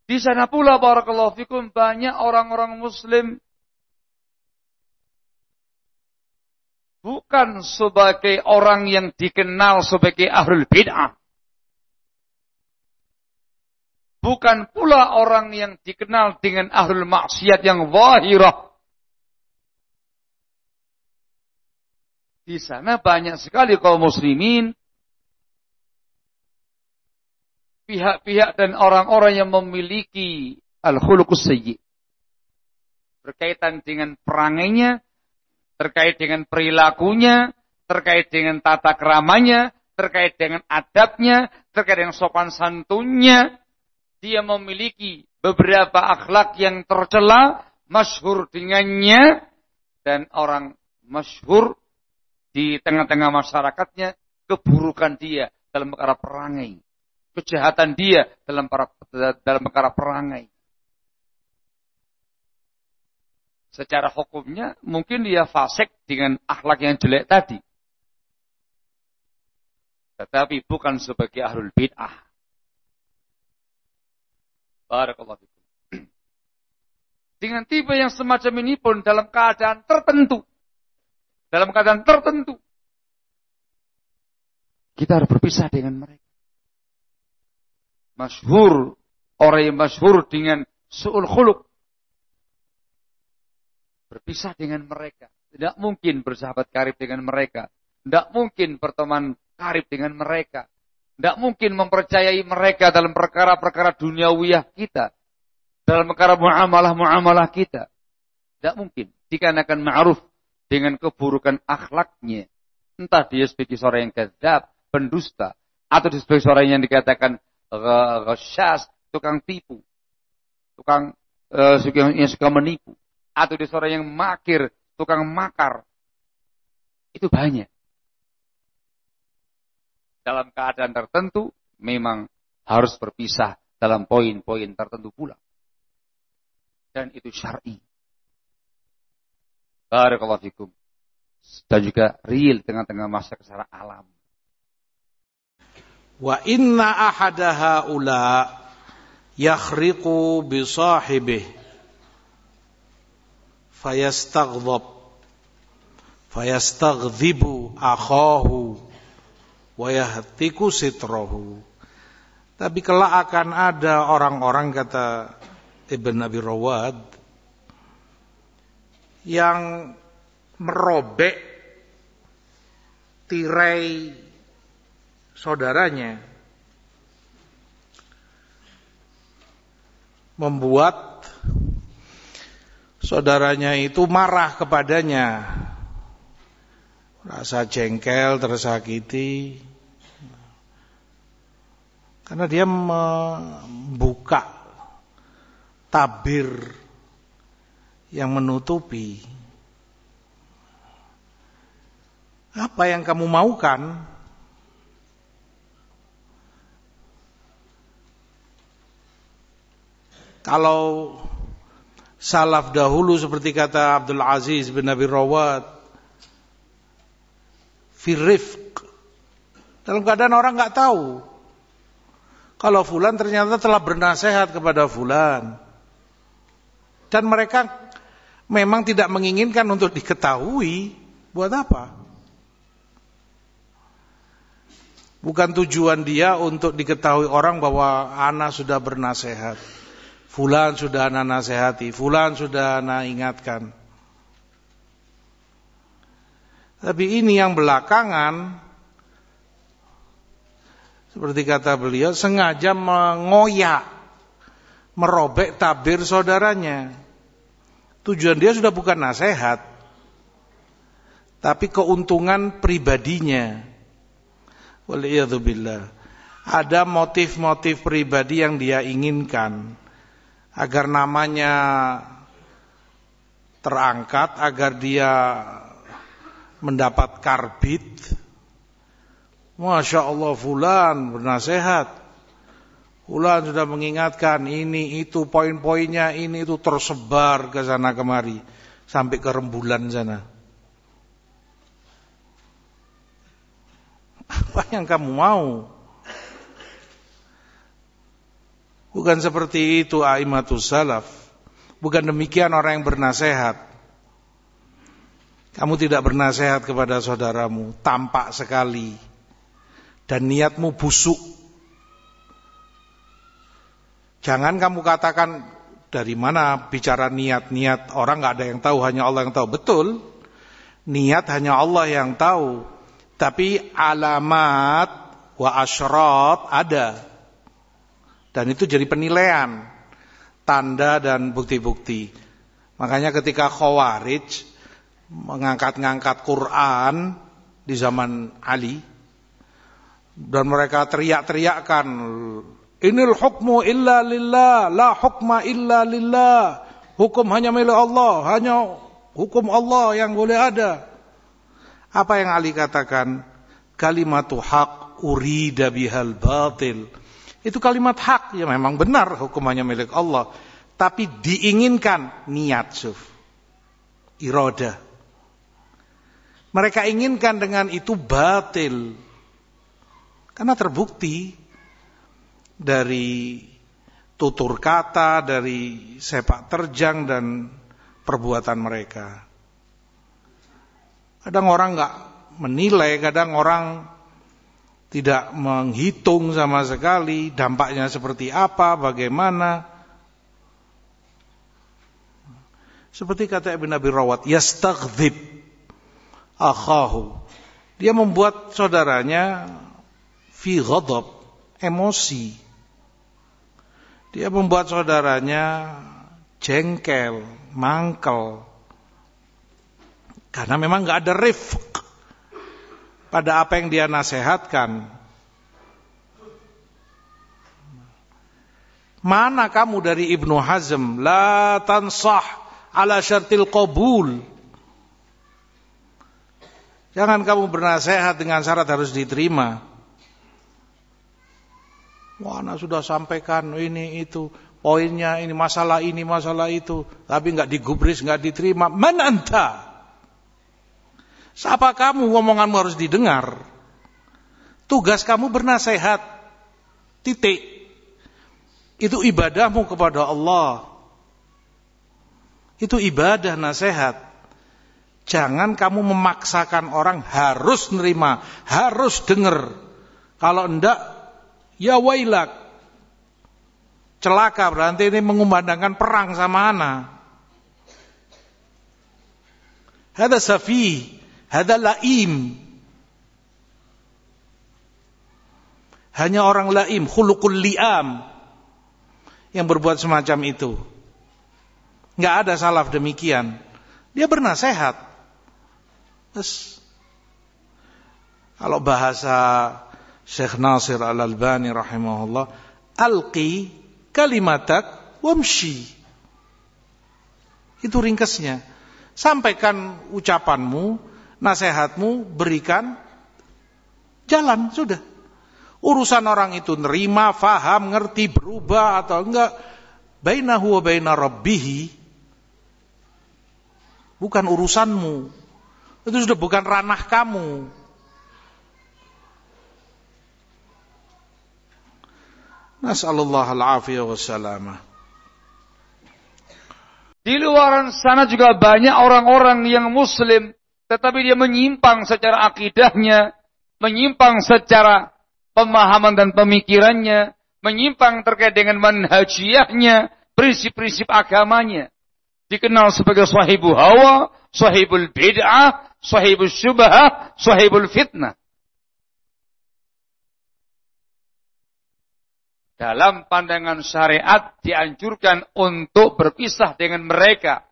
Di sana pula barakallahu fikum banyak orang-orang muslim bukan sebagai orang yang dikenal sebagai ahlul bid'ah. Bukan pula orang yang dikenal dengan ahlul maksiat yang zahirah. Di sana banyak sekali kaum muslimin, pihak-pihak dan orang-orang yang memiliki al-khuluqus sayyi. Berkaitan dengan perangainya, terkait dengan perilakunya, terkait dengan tata keramanya, terkait dengan adabnya, terkait dengan sopan santunnya. Dia memiliki beberapa akhlak yang tercela, masyhur dengannya, dan orang masyhur di tengah-tengah masyarakatnya, keburukan dia dalam perkara perangai. Kejahatan dia dalam perkara perangai. Secara hukumnya mungkin dia fasik dengan akhlak yang jelek tadi. Tetapi bukan sebagai ahlul bid'ah. Barakallahu fikum. Dengan tipe yang semacam ini pun dalam keadaan tertentu. Kita harus berpisah dengan mereka. Masyhur, orang yang masyhur dengan su'ul khuluq, berpisah dengan mereka. Tidak mungkin bersahabat karib dengan mereka. Tidak mungkin berteman karib dengan mereka. Tidak mungkin mempercayai mereka dalam perkara-perkara duniawiyah kita. Dalam perkara muamalah-muamalah kita. Tidak mungkin. Dikarenakan ma'ruf dengan keburukan akhlaknya. Entah dia sebagai seorang yang kadzab, pendusta. Atau dia sebagai seorang yang dikatakan ghasyas, tukang tipu, yang suka menipu, atau dia seorang yang makir, tukang makar. Itu banyak. Dalam keadaan tertentu memang harus berpisah dalam poin-poin tertentu pula. Dan itu syar'i. Barakallahu fikum. Dan juga real tengah-tengah masa secara alam. Wa inna ahada haula yakhriqu bi sahibih fayastaghdibu akhahu wa yahtiku sitrahu. Tapi kelak akan ada orang-orang, kata Ibn Abi Rawad, yang merobek tirai saudaranya, membuat saudaranya itu marah kepadanya, rasa jengkel, tersakiti, karena dia membuka tabir yang menutupi. Apa yang kamu maukan? Kalau salaf dahulu seperti kata Abdul Aziz bin Abi Rawad, firifq, dalam keadaan orang nggak tahu kalau fulan ternyata telah bernasihat kepada fulan, dan mereka memang tidak menginginkan untuk diketahui. Buat apa? Bukan tujuan dia untuk diketahui orang bahwa ana sudah bernasihat, fulan sudah ana nasihati, fulan sudah ana ingatkan. Tapi ini yang belakangan, seperti kata beliau, sengaja mengoyak, merobek tabir saudaranya. Tujuan dia sudah bukan nasihat, tapi keuntungan pribadinya. Waliyadzubillah. Ada motif-motif pribadi yang dia inginkan, agar namanya terangkat, agar dia mendapat karbit. Masya Allah, fulan bernasihat, fulan sudah mengingatkan, ini itu poin-poinnya, ini itu tersebar ke sana kemari sampai ke rembulan sana. Apa yang kamu mau? Bukan seperti itu a'immatus salaf. Bukan demikian orang yang bernasihat. Kamu tidak bernasihat kepada saudaramu, tampak sekali. Dan niatmu busuk. Jangan kamu katakan, dari mana bicara niat-niat, orang gak ada yang tahu, hanya Allah yang tahu. Betul, niat hanya Allah yang tahu. Tapi alamat wa asyrat ada. Dan itu jadi penilaian, tanda dan bukti-bukti. Makanya ketika Khawarij mengangkat-ngangkat Quran di zaman Ali, dan mereka teriak-teriakkan, inil hukmu illa lillah, la hukma illa lillah. Hukum hanya milik Allah, hanya hukum Allah yang boleh ada. Apa yang Ali katakan? Kalimatu haq urida bihal batil. Itu kalimat hak, ya memang benar hukumannya milik Allah. Tapi diinginkan niat, iradah. Mereka inginkan dengan itu batil. Karena terbukti dari tutur kata, dari sepak terjang dan perbuatan mereka. Kadang orang enggak menilai, kadang orang tidak menghitung sama sekali dampaknya seperti apa, bagaimana. Seperti kata Ibn Abi Rawat, yastaghdib akhahu. Dia membuat saudaranya fi ghadab, emosi. Dia membuat saudaranya jengkel, mangkel. Karena memang enggak ada rifq pada apa yang dia nasihatkan. Mana kamu dari Ibnu Hazm? La tansah ala syartil qabul. Jangan kamu bernasihat dengan syarat harus diterima. Wah, anak sudah sampaikan ini itu, poinnya ini masalah itu, tapi enggak digubris, enggak diterima. Man anta? Siapa kamu, omonganmu harus didengar. Tugas kamu bernasihat. Titik. Itu ibadahmu kepada Allah. Itu ibadah nasihat. Jangan kamu memaksakan orang harus nerima, harus dengar. Kalau enggak, ya wailak. Celaka, berarti ini mengumandangkan perang sama anak. Hada safih. Hada laim. Hanya orang laim, khuluqul liam, yang berbuat semacam itu. Enggak ada salaf demikian. Dia bernasihat. Terus, kalau bahasa Syekh Nasir Al-Albani rahimahullah, alqi kalimatak wamshi. Itu ringkasnya. Sampaikan ucapanmu, nasihatmu, berikan jalan, sudah. Urusan orang itu nerima, faham, ngerti, berubah atau enggak, bainahu wa baina rabbih, bukan urusanmu. Itu sudah bukan ranah kamu. Nas'alullah al-afiyah wassalamah. Di luar sana juga banyak orang-orang yang muslim, tetapi dia menyimpang secara akidahnya, menyimpang secara pemahaman dan pemikirannya, menyimpang terkait dengan manhajiyahnya, prinsip-prinsip agamanya. Dikenal sebagai sahibul hawa, sahibul bid'ah, sahibul syubhah, sahibul fitnah. Dalam pandangan syariat dianjurkan untuk berpisah dengan mereka.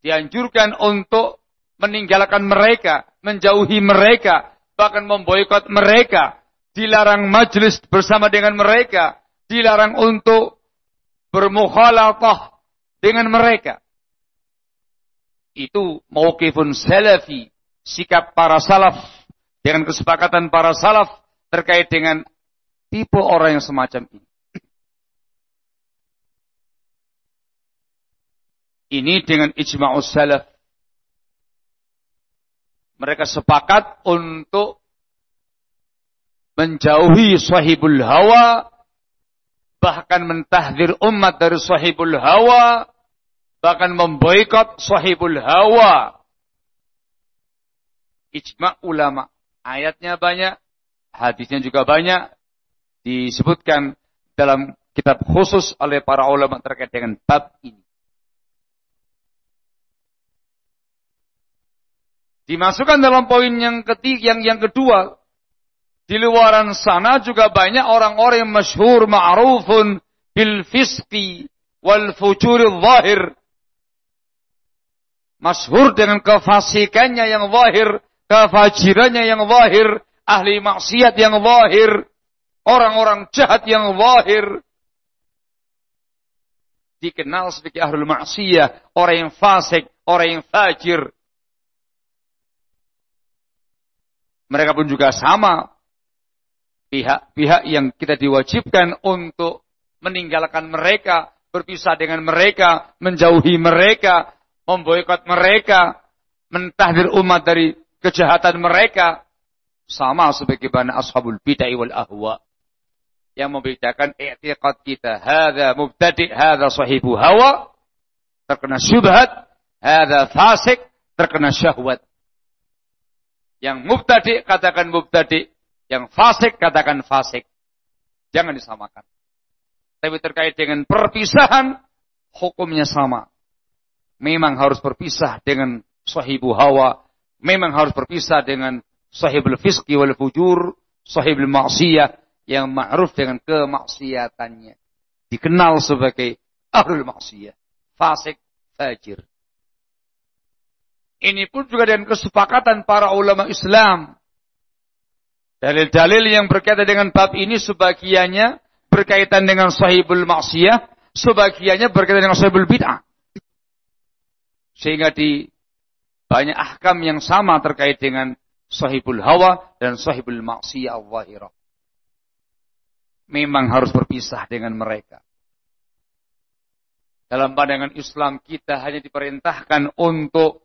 Dianjurkan untuk meninggalkan mereka, menjauhi mereka, bahkan memboikot mereka. Dilarang majlis bersama dengan mereka. Dilarang untuk bermukhalatah dengan mereka. Itu mauqifun salafi, sikap para salaf, dengan kesepakatan para salaf terkait dengan tipe orang yang semacam ini. Ini dengan ijma'us salaf. Mereka sepakat untuk menjauhi sahibul hawa, bahkan mentahdir umat dari sahibul hawa, bahkan memboikot sahibul hawa. Ijma' ulama. Ayatnya banyak, hadisnya juga banyak, disebutkan dalam kitab khusus oleh para ulama terkait dengan bab ini. Dimasukkan dalam poin yang ketiga, yang kedua. Di luaran sana juga banyak orang-orang yang masyhur ma'rufun bil fisqi wal fujuril zahir. Masyhur dengan kefasikannya yang zahir, kefajirannya yang zahir, ahli maksiat yang zahir, orang-orang jahat yang zahir. Dikenal sebagai ahlul maksiyah, orang yang fasik, orang yang fajir. Mereka pun juga sama. Pihak-pihak yang kita diwajibkan untuk meninggalkan mereka, berpisah dengan mereka, menjauhi mereka, memboikot mereka, mentahdir umat dari kejahatan mereka, sama sebagaimana ashabul bid'ah wal ahwa. Yang membedakan i'tiqad kita, hadza mubtadi', hadza sahibu hawa, terkena syubhat, hadza fasik, terkena syahwat. Yang mubtadi' katakan mubtadi', yang fasik katakan fasik. Jangan disamakan. Tapi terkait dengan perpisahan, hukumnya sama. Memang harus berpisah dengan sahibu hawa. Memang harus berpisah dengan sahibul fisqi wal fujur, sahibul maksiyah yang ma'ruf dengan kemaksiatannya. Dikenal sebagai ahlul maksiyah, fasik, fajir. Ini pun juga dengan kesepakatan para ulama Islam. Dalil-dalil yang berkaitan dengan bab ini sebagiannya berkaitan dengan sahibul maksiyah, sebagiannya berkaitan dengan sahibul bid'ah. Sehingga di banyak ahkam yang sama terkait dengan sahibul hawa dan sahibul maksiyah al-zahirah. Memang harus berpisah dengan mereka. Dalam pandangan Islam kita hanya diperintahkan untuk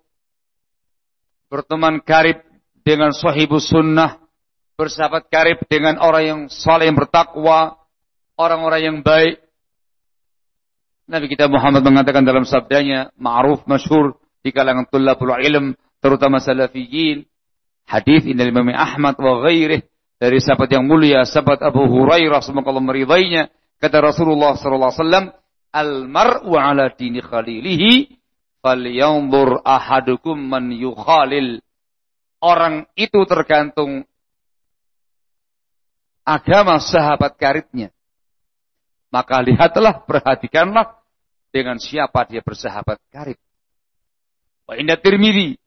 berteman karib dengan sahibus sunnah, bersahabat karib dengan orang yang saleh, yang bertakwa, orang-orang yang baik. Nabi kita Muhammad mengatakan dalam sabdanya, ma'ruf, masyhur di kalangan tullabul ilm, terutama salafiyin, hadis ini dari Imam Ahmad wa ghairih, dari sahabat yang mulia, sahabat Abu Hurairah, semoga Allah meridainya, kata Rasulullah sallallahu alaihi wasallam, al-mar'u ala dini khalilihi, falyanzur ahadukum man yukhalil. Orang itu tergantung agama sahabat karibnya. Maka lihatlah, perhatikanlah dengan siapa dia bersahabat karib. Wa inda Tirmidzi,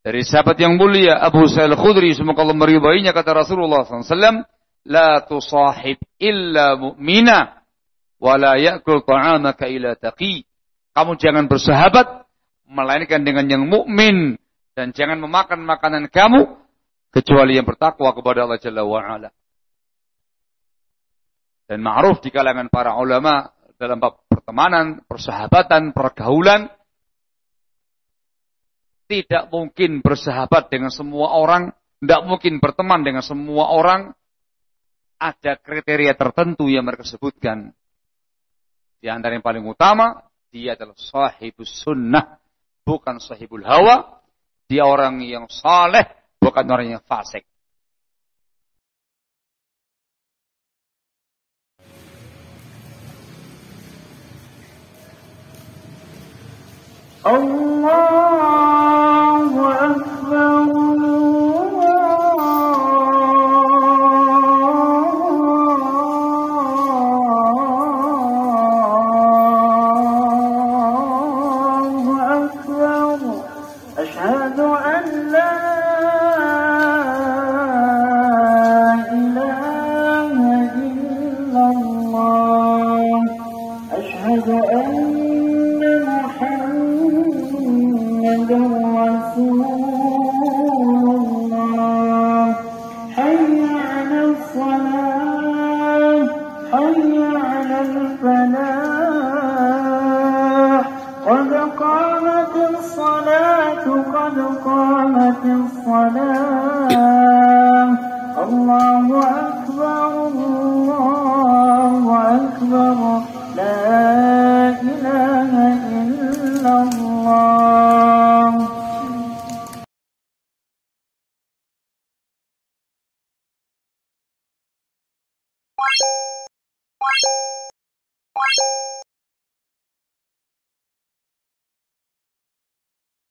dari sahabat yang mulia Abu Sa'id Al-Khudri, semoga Allah meridainya, kata Rasulullah SAW, la tusahib illa mu'mina wa la ya'kul ta'amaka illa taqi. Kamu jangan bersahabat melainkan dengan yang mukmin, dan jangan memakan makanan kamu kecuali yang bertakwa kepada Allah Jalla wa Ala. Dan ma'ruf di kalangan para ulama dalam bab pertemanan, persahabatan, pergaulan, tidak mungkin bersahabat dengan semua orang, tidak mungkin berteman dengan semua orang. Ada kriteria tertentu yang mereka sebutkan. Di antara yang paling utama, dia adalah sahibus sunnah, bukan sahibul hawa. Dia orang yang saleh, bukan orang yang fasik. Allahu Akbar. Allahu Akbar, Allahu Akbar. لا إله إلا الله.